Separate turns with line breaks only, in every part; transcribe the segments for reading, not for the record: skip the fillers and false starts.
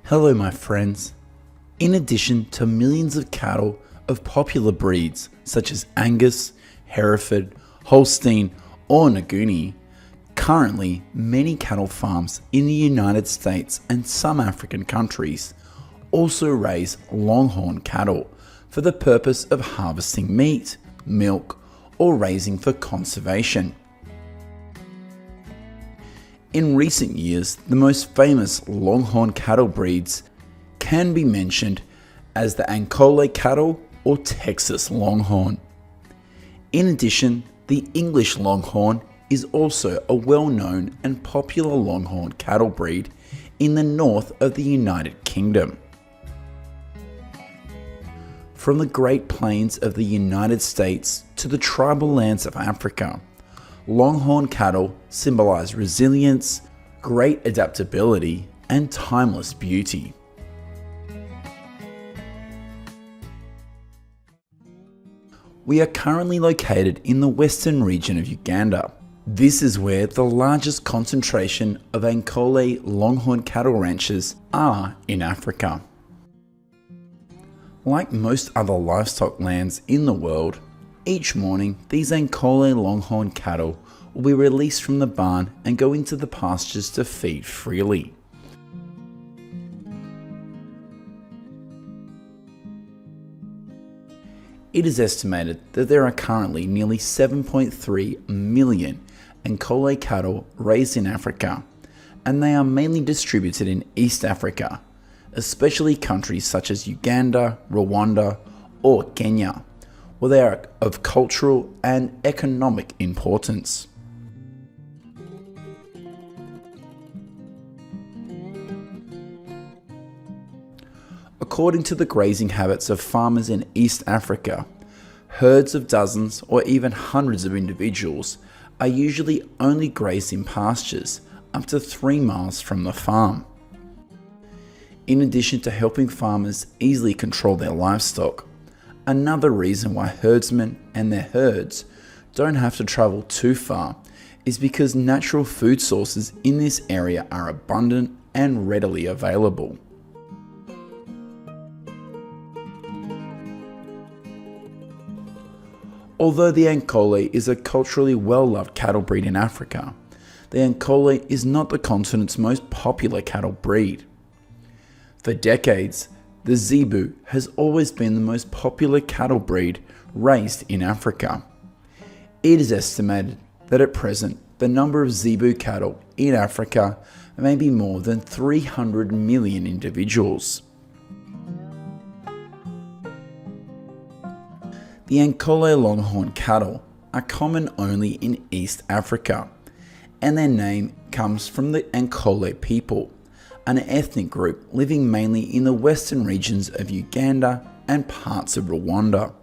Hello my friends. In addition to millions of cattle of popular breeds such as Angus, Hereford, Holstein or Nguni, currently many cattle farms in the United States and some African countries also raise Longhorn cattle for the purpose of harvesting meat, milk or raising for conservation. In recent years, the most famous Longhorn cattle breeds can be mentioned as the Ankole cattle or Texas Longhorn. In addition, the English Longhorn is also a well-known and popular Longhorn cattle breed in the north of the United Kingdom. From the Great Plains of the United States to the tribal lands of Africa, Longhorn cattle symbolize resilience, great adaptability, and timeless beauty. We are currently located in the western region of Uganda. This is where the largest concentration of Ankole Longhorn cattle ranches are in Africa. Like most other livestock lands in the world, each morning these Ankole Longhorn cattle will be released from the barn and go into the pastures to feed freely. It is estimated that there are currently nearly 7.3 million Ankole cattle raised in Africa, and they are mainly distributed in East Africa, especially countries such as Uganda, Rwanda, or Kenya, where they are of cultural and economic importance. According to the grazing habits of farmers in East Africa, herds of dozens or even hundreds of individuals are usually only grazed in pastures up to 3 miles from the farm. In addition to helping farmers easily control their livestock, another reason why herdsmen and their herds don't have to travel too far is because natural food sources in this area are abundant and readily available. Although the Ankole is a culturally well-loved cattle breed in Africa, the Ankole is not the continent's most popular cattle breed. For decades, the Zebu has always been the most popular cattle breed raised in Africa. It is estimated that at present, the number of Zebu cattle in Africa may be more than 300 million individuals. The Ankole Longhorn cattle are common only in East Africa, and their name comes from the Ankole people, an ethnic group living mainly in the western regions of Uganda and parts of Rwanda.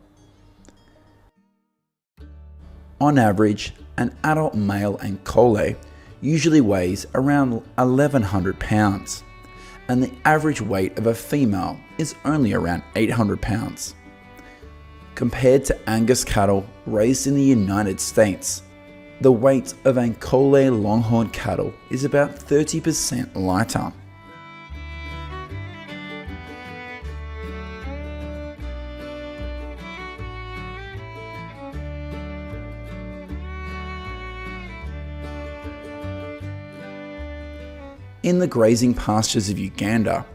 On average, an adult male Ankole usually weighs around 1,100 pounds, and the average weight of a female is only around 800 pounds. Compared to Angus cattle raised in the United States, the weight of Ankole Longhorn cattle is about 30% lighter. In the grazing pastures of Uganda,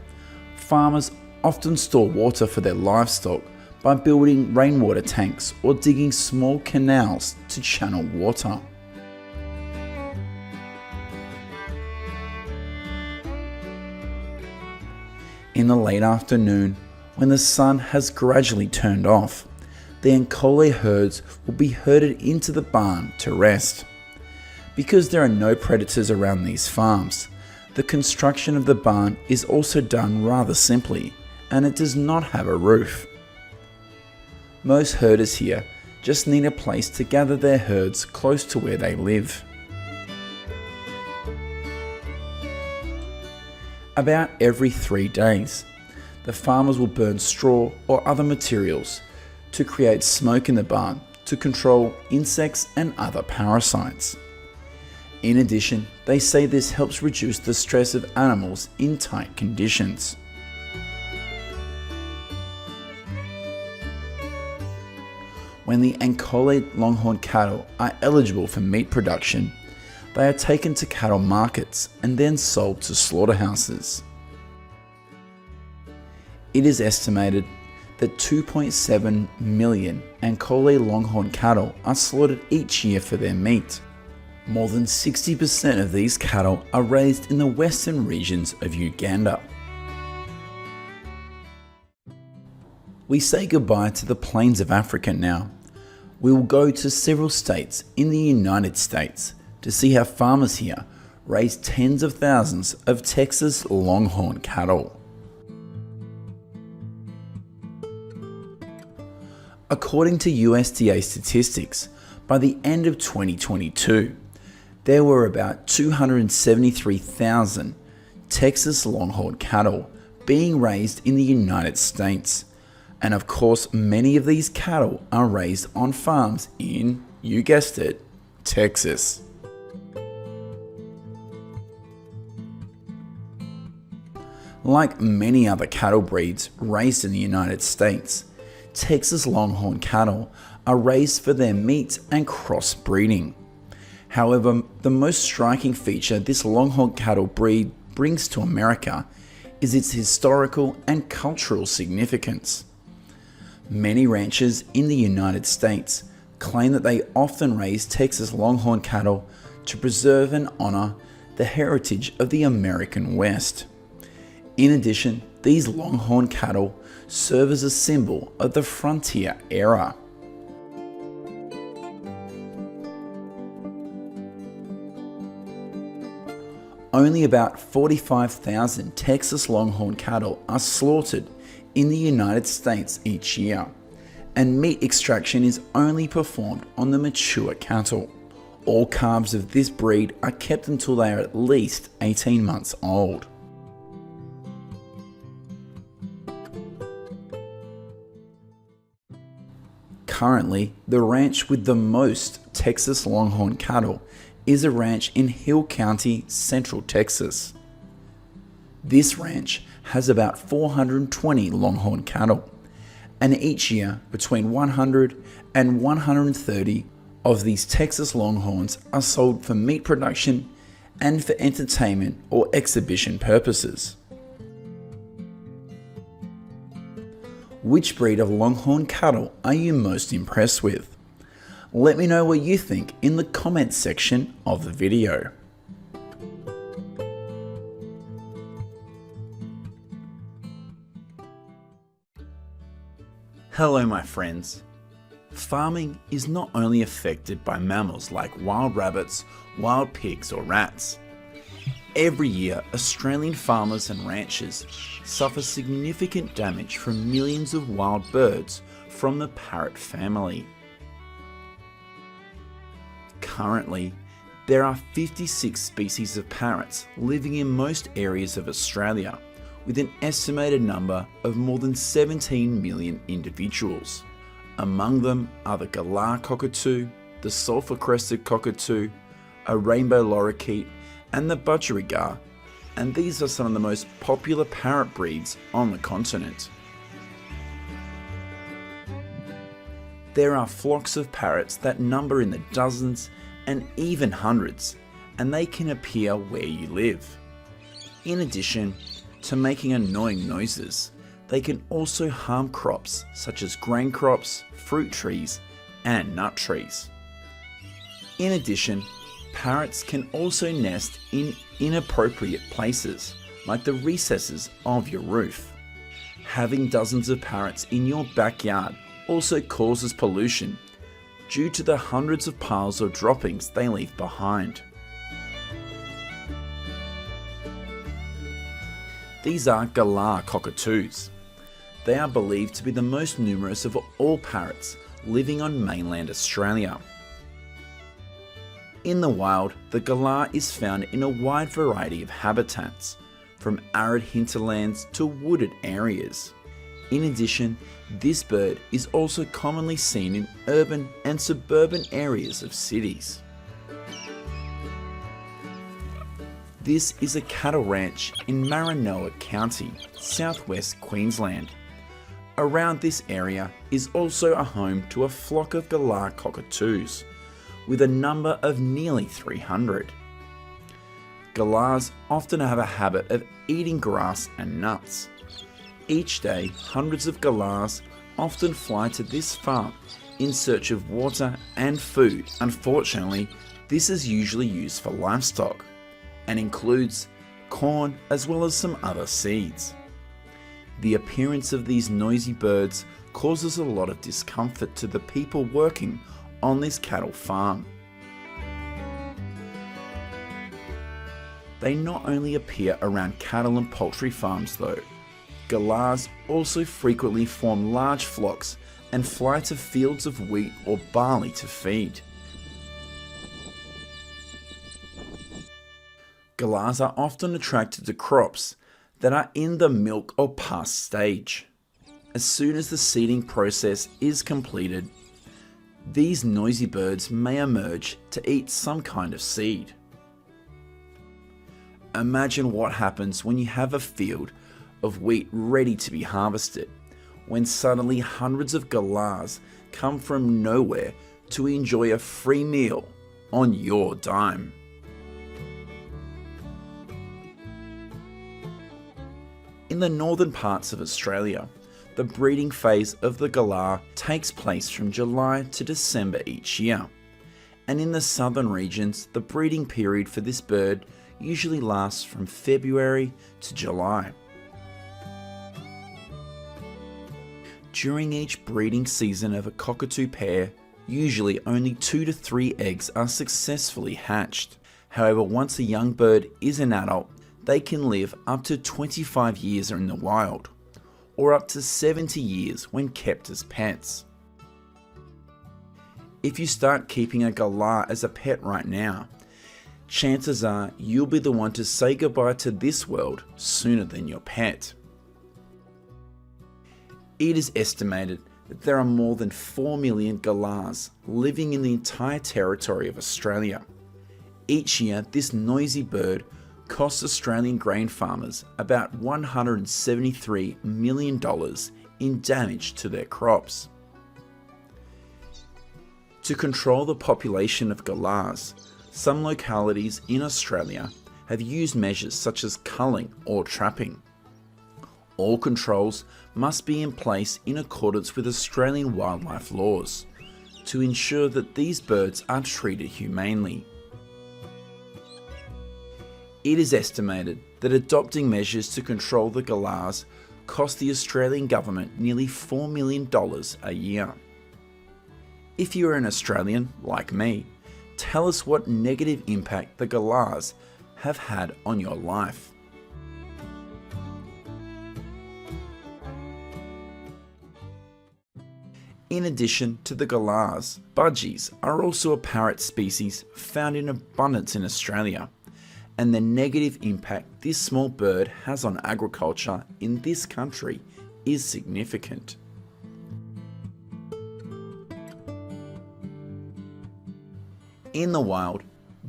farmers often store water for their livestock by building rainwater tanks or digging small canals to channel water. In the late afternoon, when the sun has gradually turned off, the Ankole herds will be herded into the barn to rest. Because there are no predators around these farms, the construction of the barn is also done rather simply, and it does not have a roof. Most herders here just need a place to gather their herds close to where they live. About every 3 days, the farmers will burn straw or other materials to create smoke in the barn to control insects and other parasites. In addition, they say this helps reduce the stress of animals in tight conditions. When the Ankole Longhorn cattle are eligible for meat production, they are taken to cattle markets and then sold to slaughterhouses. It is estimated that 2.7 million Ankole Longhorn cattle are slaughtered each year for their meat. More than 60% of these cattle are raised in the western regions of Uganda. We say goodbye to the plains of Africa now. We will go to several states in the United States to see how farmers here raise tens of thousands of Texas Longhorn cattle. According to USDA statistics, by the end of 2022, there were about 273,000 Texas Longhorn cattle being raised in the United States. And of course, many of these cattle are raised on farms in, you guessed it, Texas. Like many other cattle breeds raised in the United States, Texas Longhorn cattle are raised for their meat and crossbreeding. However, the most striking feature this Longhorn cattle breed brings to America is its historical and cultural significance. Many ranchers in the United States claim that they often raise Texas Longhorn cattle to preserve and honor the heritage of the American West. In addition, these Longhorn cattle serve as a symbol of the frontier era. Only about 45,000 Texas Longhorn cattle are slaughtered in the United States each year, and meat extraction is only performed on the mature cattle. All calves of this breed are kept until they are at least 18 months old. Currently, the ranch with the most Texas Longhorn cattle is a ranch in Hill County, Central Texas. This ranch has about 420 Longhorn cattle, and each year between 100 and 130 of these Texas Longhorns are sold for meat production and for entertainment or exhibition purposes. Which breed of Longhorn cattle are you most impressed with? Let me know what you think in the comments section of the video. Hello my friends. Farming is not only affected by mammals like wild rabbits, wild pigs or rats. Every year, Australian farmers and ranchers suffer significant damage from millions of wild birds from the parrot family. Currently, there are 56 species of parrots living in most areas of Australia, with an estimated number of more than 17 million individuals. Among them are the galah cockatoo, the sulphur-crested cockatoo, a rainbow lorikeet, and the budgerigar, and these are some of the most popular parrot breeds on the continent. There are flocks of parrots that number in the dozens and even hundreds, and they can appear where you live. In addition to making annoying noises, they can also harm crops such as grain crops, fruit trees, and nut trees. In addition, parrots can also nest in inappropriate places, like the recesses of your roof. Having dozens of parrots in your backyard also causes pollution due to the hundreds of piles of droppings they leave behind. These are galah cockatoos. They are believed to be the most numerous of all parrots living on mainland Australia. In the wild, the galah is found in a wide variety of habitats, from arid hinterlands to wooded areas. In addition, this bird is also commonly seen in urban and suburban areas of cities. This is a cattle ranch in Maranoa County, southwest Queensland. Around this area is also a home to a flock of galah cockatoos, with a number of nearly 300. Galahs often have a habit of eating grass and nuts. Each day, hundreds of galahs often fly to this farm in search of water and food. Unfortunately, this is usually used for livestock and includes corn as well as some other seeds. The appearance of these noisy birds causes a lot of discomfort to the people working on this cattle farm. They not only appear around cattle and poultry farms though. Galahs also frequently form large flocks and fly to fields of wheat or barley to feed. Galahs are often attracted to crops that are in the milk or past stage. As soon as the seeding process is completed, these noisy birds may emerge to eat some kind of seed. Imagine what happens when you have a field of wheat ready to be harvested, when suddenly hundreds of galahs come from nowhere to enjoy a free meal on your dime. In the northern parts of Australia, the breeding phase of the galah takes place from July to December each year, and in the southern regions, the breeding period for this bird usually lasts from February to July. During each breeding season of a cockatoo pair, usually only 2 to 3 eggs are successfully hatched. However, once a young bird is an adult, they can live up to 25 years in the wild, or up to 70 years when kept as pets. If you start keeping a galah as a pet right now, chances are you'll be the one to say goodbye to this world sooner than your pet. It is estimated that there are more than 4 million galahs living in the entire territory of Australia. Each year, this noisy bird costs Australian grain farmers about $173 million in damage to their crops. To control the population of galahs, some localities in Australia have used measures such as culling or trapping. All controls must be in place in accordance with Australian wildlife laws to ensure that these birds are treated humanely. It is estimated that adopting measures to control the galahs cost the Australian government nearly $4 million a year. If you are an Australian, like me, tell us what negative impact the galahs have had on your life. In addition to the galahs, budgies are also a parrot species found in abundance in Australia, and the negative impact this small bird has on agriculture in this country is significant. In the wild,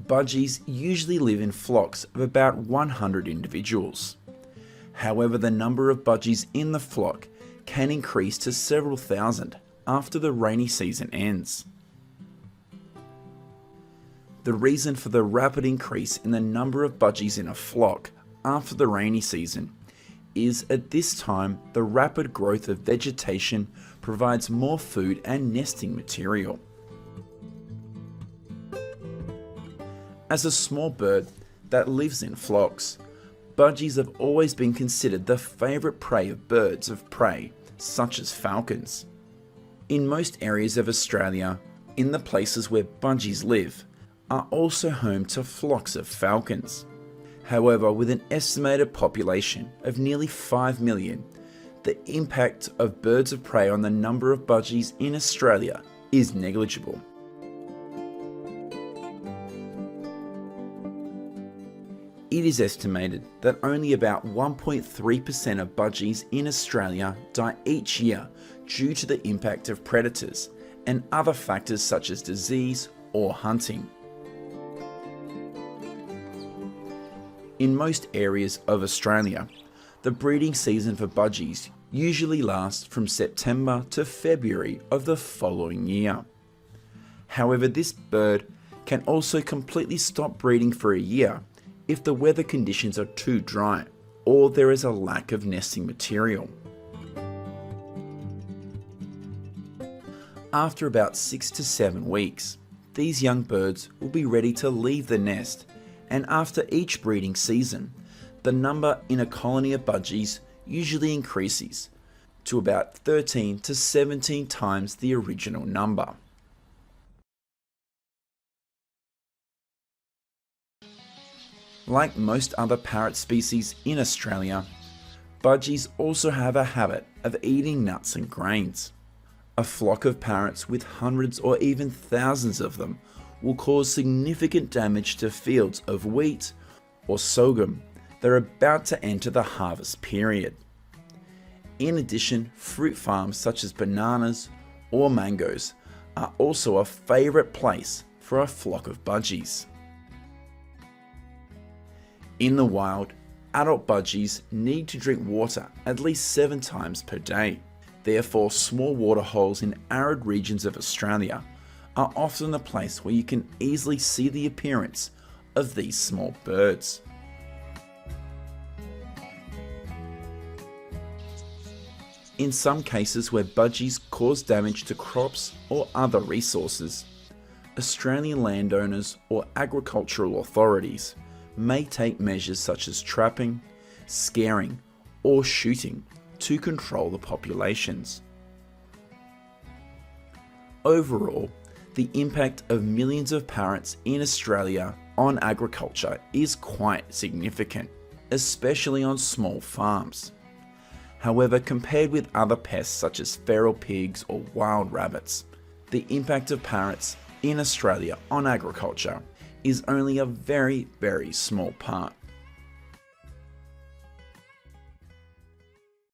budgies usually live in flocks of about 100 individuals. However, the number of budgies in the flock can increase to several thousand after the rainy season ends. The reason for the rapid increase in the number of budgies in a flock after the rainy season is at this time the rapid growth of vegetation provides more food and nesting material. As a small bird that lives in flocks, budgies have always been considered the favourite prey of birds of prey, such as falcons. In most areas of Australia, in the places where budgies live, are also home to flocks of falcons. However, with an estimated population of nearly 5 million, the impact of birds of prey on the number of budgies in Australia is negligible. It is estimated that only about 1.3% of budgies in Australia die each year due to the impact of predators and other factors such as disease or hunting. In most areas of Australia, the breeding season for budgies usually lasts from September to February of the following year. However, this bird can also completely stop breeding for a year if the weather conditions are too dry or there is a lack of nesting material. After about 6 to 7 weeks, these young birds will be ready to leave the nest, and after each breeding season, the number in a colony of budgies usually increases to about 13 to 17 times the original number. Like most other parrot species in Australia, budgies also have a habit of eating nuts and grains. A flock of parrots with hundreds or even thousands of them will cause significant damage to fields of wheat or sorghum that are about to enter the harvest period. In addition, fruit farms such as bananas or mangoes are also a favourite place for a flock of budgies. In the wild, adult budgies need to drink water at least 7 times per day. Therefore, small water holes in arid regions of Australia are often the place where you can easily see the appearance of these small birds. In some cases where budgies cause damage to crops or other resources, Australian landowners or agricultural authorities may take measures such as trapping, scaring, or shooting to control the populations. Overall, the impact of millions of parrots in Australia on agriculture is quite significant, especially on small farms. However, compared with other pests such as feral pigs or wild rabbits, the impact of parrots in Australia on agriculture is only a very, very small part.